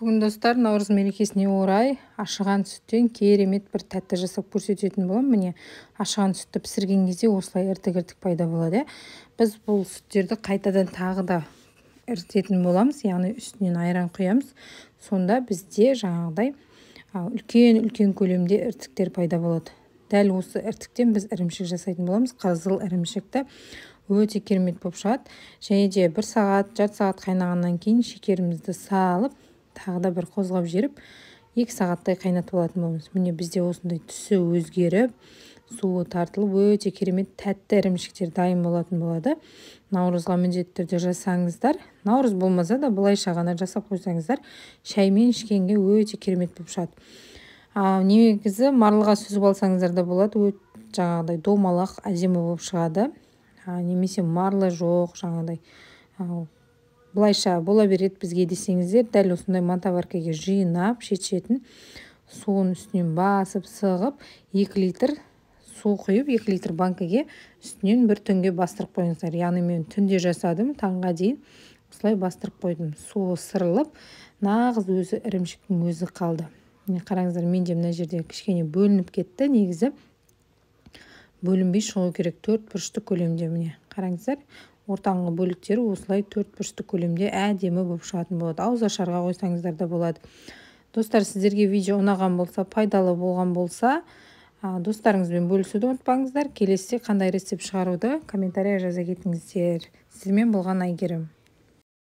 Бүгін достар, Наурыз мерекесіне орай ашыған сүттен керемет бір тәтті жасап көрсететін боламын. Міне, ашыған сүтті пісірген кезде осылай іртік-іртік пайда болады. Біз бұл сүттерді қайтадан тағы да ірітетін боламыз, яғни үстінен айран құямыз. Сонда бізде жаңағыдай үлкен көлемде іртіктер пайда болады. Дәл осы іртіктен біз ірімшік жасайтын боламыз. Қызыл ірімшікті өте керемет болып шығады. Және де 1 сағат, жарты сағат қайнағаннан кейін шекерімізді салып, тағы да бір қозғап жеріп, 2 сағаттай қайнатып алатын боламыз. Міне бізде осындай түсі өзгеріп, суы тартылып, өте керемет тәтті ірімшіктер дайын болатын болады. Наурызға міндетті түрде жасаңыздар. Наурыз болмаса да былайша ғана жасап қойсаңыздар, шаймен ішкенге өте керемет болып шығады. Негізі марлыға сүзіп алсаңыздар да болады, жаңағыдай домалақ әдемі болып шығады. Немесе марлы жоқ, жаңағыдай былайша бола береді бізге десеңіздер, дәл осындай мотоваркаға жинап, шет-шетін суын үстінен басып, сығып, 2 литр су құйып, 2 литр банкаға үстінен бір түнге бастырып қойыңыздар. Яғни мен түнде жасадым, таңға дейін осылай бастырып қойдым. Суы сырылып, нағыз өзі ірімшіктің өзі қалды. Қараңыздар, менде мына жерде кішкене бөлініп кетті, негізі бөлінбей шығу керек. 4 бұрышты көлемде, міне қараңыздар, ортаңғы бөліктері осылай 4 бұрышты көлемде әдемі болып шығатын болады. Ауызашарға қойсаңыздар да болады. Достар, сіздерге видео ұнаған болса, пайдалы болған болса, достарыңызбен бөлісуді ұмытпаңыздар. Келесі қандай рецепт шығаруды комментария жаза кетіңіздер. Сіздермен болған Айгерім.